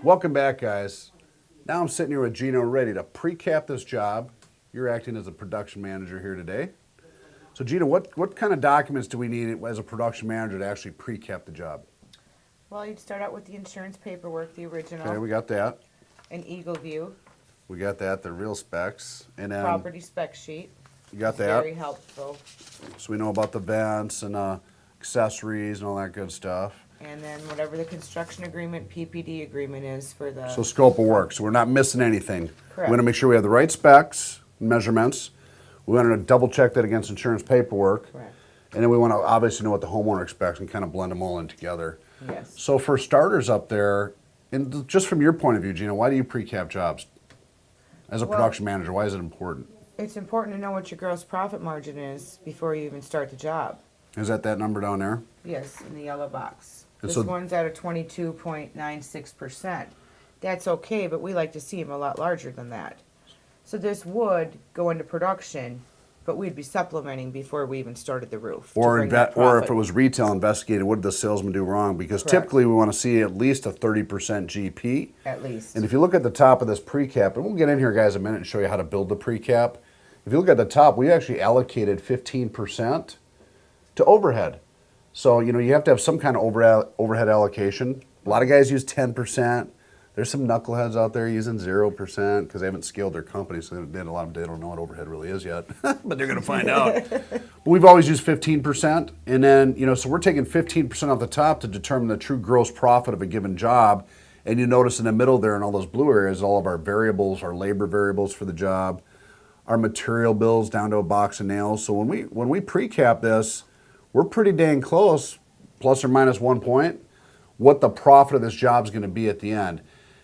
Welcome back, guys. Now I'm sitting here with Gino ready to pre-cap this job. You're acting as a production manager here today. So Gino, what kind of documents do we need as a production manager to actually pre-cap the job? Well, you'd start out with the insurance paperwork, the original. Okay, we got that. An Eagle View. We got that, the real specs. And then Property spec sheet. you got that. Very helpful. So we know about the vents and accessories and all that good stuff. And then whatever the construction agreement, PPD agreement is for the... So scope of work, so we're not missing anything. Correct. We want to make sure we have the right specs, measurements. We want to double check that against insurance paperwork. Correct. And then we want to obviously know what the homeowner expects and kind of blend them all in together. Yes. So for starters up there, and just from your point of view, Gina, why do you pre-cap jobs? As a production manager, why is it important? It's important to know what your gross profit margin is before you even start the job. Is that number down there? Yes, in the yellow box. And This so- one's at a 22.96%. That's okay, but we like to see them a lot larger than that. So this would go into production, but we'd be supplementing before we even started the roof. to Or bring that or if profit. it was retail investigated, what did the salesman do wrong? Because Correct. typically we want to see at least a 30% GP. At least. And if you look at the top of this pre-cap, and we'll get in here, guys, in a minute and show you how to build the pre-cap. If you look at the top, we actually allocated 15% to overhead. So, you know, you have to have some kind of overhead allocation. A lot of guys use 10%. There's some knuckleheads out there using 0% because they haven't scaled their company, so they don't know what overhead really is yet. But they're going to find out. But we've always used 15%. And then, you know, so we're taking 15% off the top to determine the true gross profit of a given job. And you notice in the middle there in all those blue areas, all of our variables, our labor variables for the job, our material bills down to a box of nails. So when we pre-cap this, we're pretty dang close, plus or minus 1 point, what the profit of this job is going to be at the end.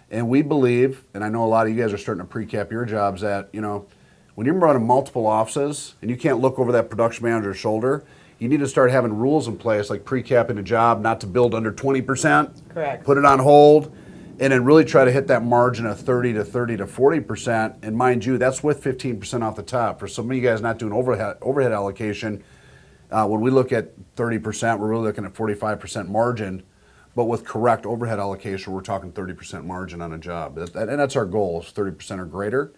And we believe, and I know a lot of you guys are starting to pre-cap your jobs, that, you know, when you're running multiple offices and you can't look over that production manager's shoulder, you need to start having rules in place like pre-capping a job not to build under 20%. Correct. Put it on hold, and then really try to hit that margin of 30 to 40%. And mind you, that's with 15% off the top. For some of you guys not doing overhead allocation, when we look at 30%, we're really looking at 45% margin. But with correct overhead allocation, we're talking 30% margin on a job. And that's our goal, is 30% or greater.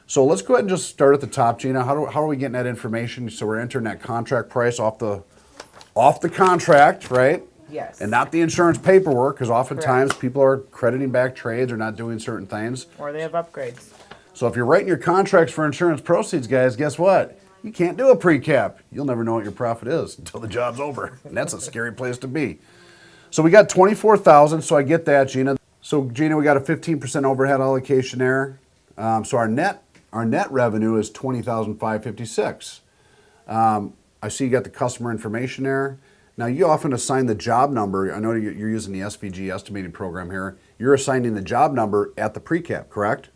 So let's go ahead and just start at the top, Gina. How are we getting that information? So we're entering that contract price off the contract, right? Yes. And not the insurance paperwork, because oftentimes people are crediting back trades or not doing certain things. Or they have upgrades. So if you're writing your contracts for insurance proceeds, guys, guess what? You can't do a pre-cap. You'll never know what your profit is until the job's over. And that's a scary place to be. So we got 24,000, so I get that, Gina. So Gina, we got a 15% overhead allocation there. So our net revenue is 20,556. I see you got the customer information there. Now you often assign the job number. I know you're using the SVG estimating program here. You're assigning the job number at the pre-cap, correct?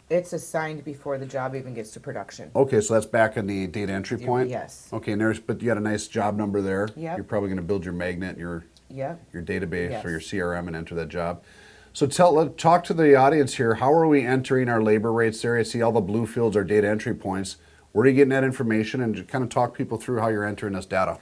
It's assigned before the job even gets to production. Okay, so that's back in the data entry point? Yes. Okay, and but you got a nice job number there. Yep. You're probably going to build your magnet, your database Yes. or your CRM and enter that job. So talk to the audience here. How are we entering our labor rates there? I see all the blue fields are data entry points. Where are you getting that information? And just kind of talk people through how you're entering this data.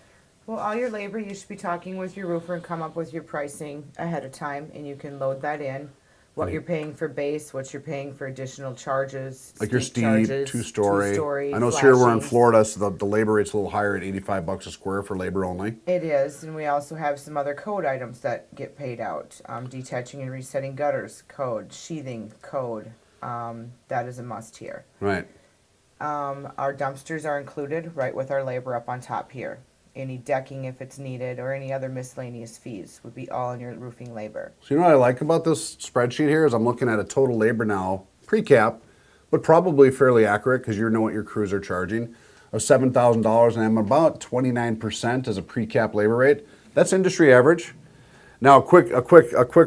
Well, all your labor, you should be talking with your roofer and come up with your pricing ahead of time, and you can load that in. What you're paying for base, what you're paying for additional charges. Like your steep, charges, two-story. I know here we're in Florida, so the labor rate's a little higher at $85 a square for labor only. It is, and we also have some other code items that get paid out. Detaching and resetting gutters code, sheathing code. That is a must here. Right. Our dumpsters are included right with our labor up on top here. Any decking if it's needed or any other miscellaneous fees would be all in your roofing labor. So you know what I like about this spreadsheet here is I'm looking at a total labor now, pre-cap, but probably fairly accurate because you know what your crews are charging, of $7,000, and I'm about 29% as a pre-cap labor rate. That's industry average. Now a quick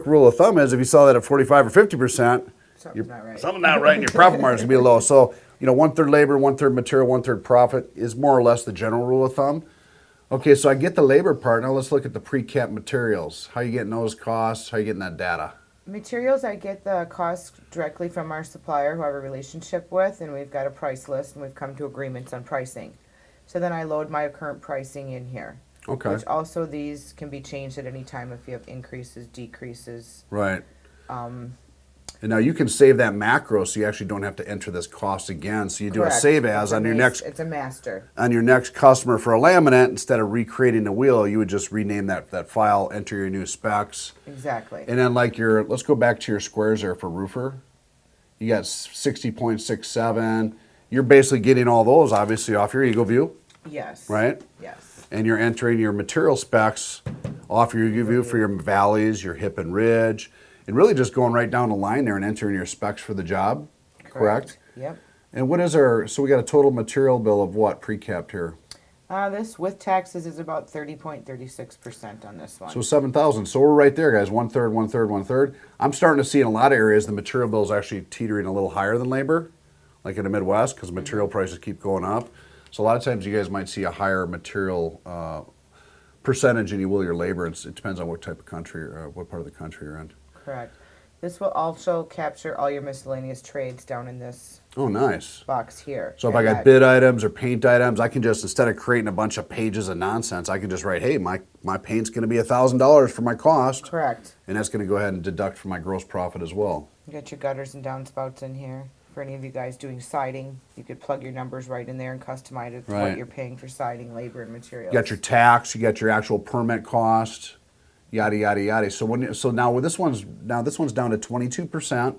rule of thumb is if you saw that at 45 or 50%, Something's not right. something not right, and your profit margin is going to be low. So, you know, 1/3 labor, 1/3 material, 1/3 profit is more or less the general rule of thumb. Okay, so I get the labor part. Now let's look at the pre-cap materials. How are you getting those costs? How are you getting that data? Materials, I get the costs directly from our supplier who I have a relationship with, and we've got a price list, and we've come to agreements on pricing. So then I load my current pricing in here. Okay. Which also these can be changed at any time if you have increases, decreases. Right. And now you can save that macro so you actually don't have to enter this cost again. So you do a Correct. save as on your next It's a master. on your next customer for a laminate. Instead of recreating the wheel, you would just rename that file, enter your new specs. Exactly. And then like let's go back to your squares there for roofer. You got 60.67. You're basically getting all those obviously off your Eagle View, Yes. right? Yes. And you're entering your material specs off your Eagle View for your valleys, your hip and ridge, and really just going right down the line there and entering your specs for the job, correct? Yep. And what is so we got a total material bill of what pre-capped here? This with taxes is about 30.36% on this one. So 7,000. So we're right there, guys. 1/3, 1/3, 1/3. I'm starting to see in a lot of areas the material bill is actually teetering a little higher than labor, like in the Midwest, because material prices keep going up. So a lot of times you guys might see a higher material percentage than you will your labor. It depends on what type of country or what part of the country you're in. Correct. This will also capture all your miscellaneous trades down in this Oh, nice. box here. So if I got bid items or paint items, I can just, instead of creating a bunch of pages of nonsense, I can just write, hey, my paint's going to be $1,000 for my cost. Correct. And that's going to go ahead and deduct from my gross profit as well. You got your gutters and downspouts in here. For any of you guys doing siding, you could plug your numbers right in there and customize it to Right. what you're paying for siding, labor, and materials. You got your tax, you got your actual permit cost, yada yada yada. So now this one's down to 22%.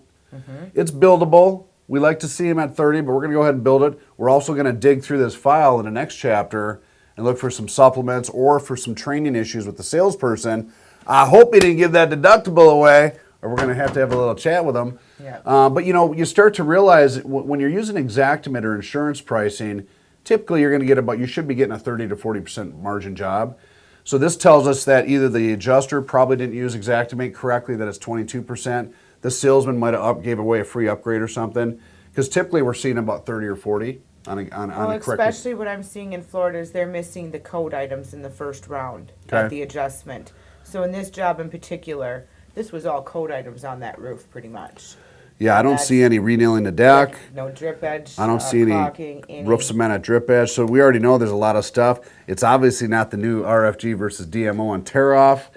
It's buildable. We like to see them at 30, but we're going to go ahead and build it. We're also going to dig through this file in the next chapter and look for some supplements or for some training issues with the salesperson. I hope he didn't give that deductible away, or we're going to have a little chat with them. Yeah. But you start to realize when you're using Xactimate or insurance pricing, typically you're going to get you should be getting a 30 to 40% margin job. So this tells us that either the adjuster probably didn't use Xactimate correctly, that it's 22%. The salesman might have gave away a free upgrade or something, because typically we're seeing about 30 or 40 on a correct. Especially what I'm seeing in Florida is they're missing the code items in the first round at the adjustment. So in this job in particular, this was all code items on that roof pretty much. Yeah, I don't see any renailing the deck. No drip edge. I don't see caulking, any roof cement at drip edge. So we already know there's a lot of stuff. It's obviously not the new RFG versus DMO and tear off.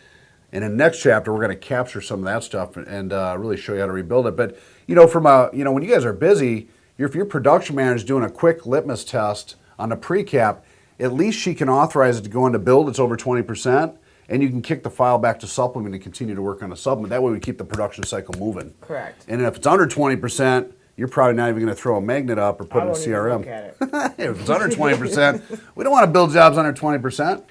And in the next chapter, we're going to capture some of that stuff and really show you how to rebuild it. But when you guys are busy, if your production manager is doing a quick litmus test on a pre-cap, at least she can authorize it to go into build. It's over 20%. And you can kick the file back to supplement and continue to work on the supplement. That way we keep the production cycle moving. Correct. And if it's under 20%, you're probably not even going to throw a magnet up or put it in CRM. Look at it. If it's under 20%, we don't want to build jobs under 20%.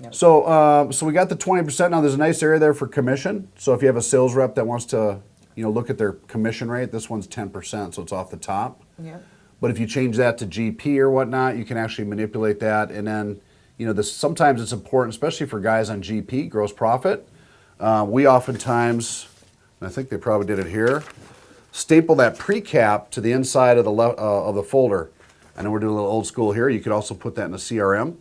Yep. So we got the 20%. Now there's a nice area there for commission. So if you have a sales rep that wants to look at their commission rate, this one's 10%, so it's off the top. Yeah. But if you change that to GP or whatnot, you can actually manipulate that. And then sometimes it's important, especially for guys on GP, gross profit. We oftentimes, and I think they probably did it here, staple that pre-cap to the inside of the folder. I know we're doing a little old school here. You could also put that in a CRM.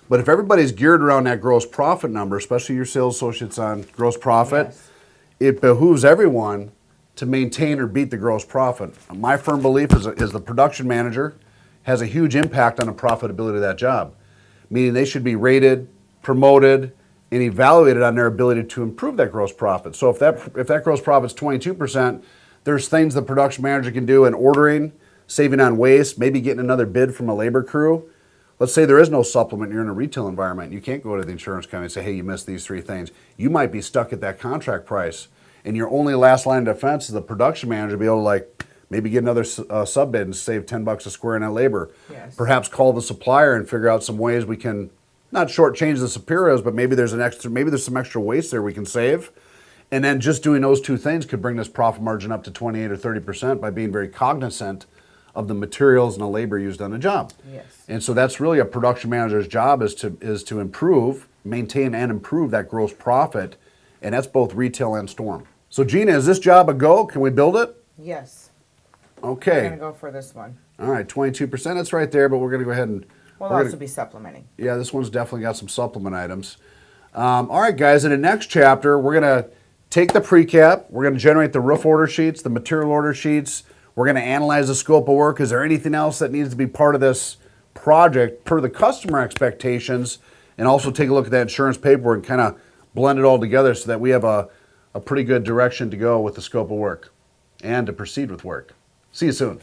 But if everybody's geared around that gross profit number, especially your sales associates on gross profit, Yes. It behooves everyone to maintain or beat the gross profit. My firm belief is the production manager has a huge impact on the profitability of that job, meaning they should be rated, promoted, and evaluated on their ability to improve that gross profit. So if that gross profit's 22%, there's things the production manager can do in ordering, saving on waste, maybe getting another bid from a labor crew. Let's say there is no supplement, you're in a retail environment, you can't go to the insurance company and say, hey, you missed these 3 things. You might be stuck at that contract price, and your only last line of defense is the production manager to be able to maybe get another sub bid and save $10 a square in that labor. Yes. Perhaps call the supplier and figure out some ways we can not shortchange the superiors, but maybe there's some extra waste there we can save. And then just doing those 2 things could bring this profit margin up to 28 or 30% by being very cognizant of the materials and the labor used on the job. Yes. And so that's really a production manager's job is to improve, maintain and improve that gross profit, and that's both retail and storm. So Gina, is this job a go? Can we build it? Yes. Okay. We're going to go for this one. All right, 22%, that's right there, but we're going to go ahead and... We'll also be supplementing. Yeah, this one's definitely got some supplement items. All right, guys, in the next chapter, we're going to take the pre-cap, we're going to generate the roof order sheets, the material order sheets, we're going to analyze the scope of work. Is there anything else that needs to be part of this project per the customer expectations, and also take a look at that insurance paperwork and kind of blend it all together so that we have a pretty good direction to go with the scope of work. and to proceed with work. See you soon.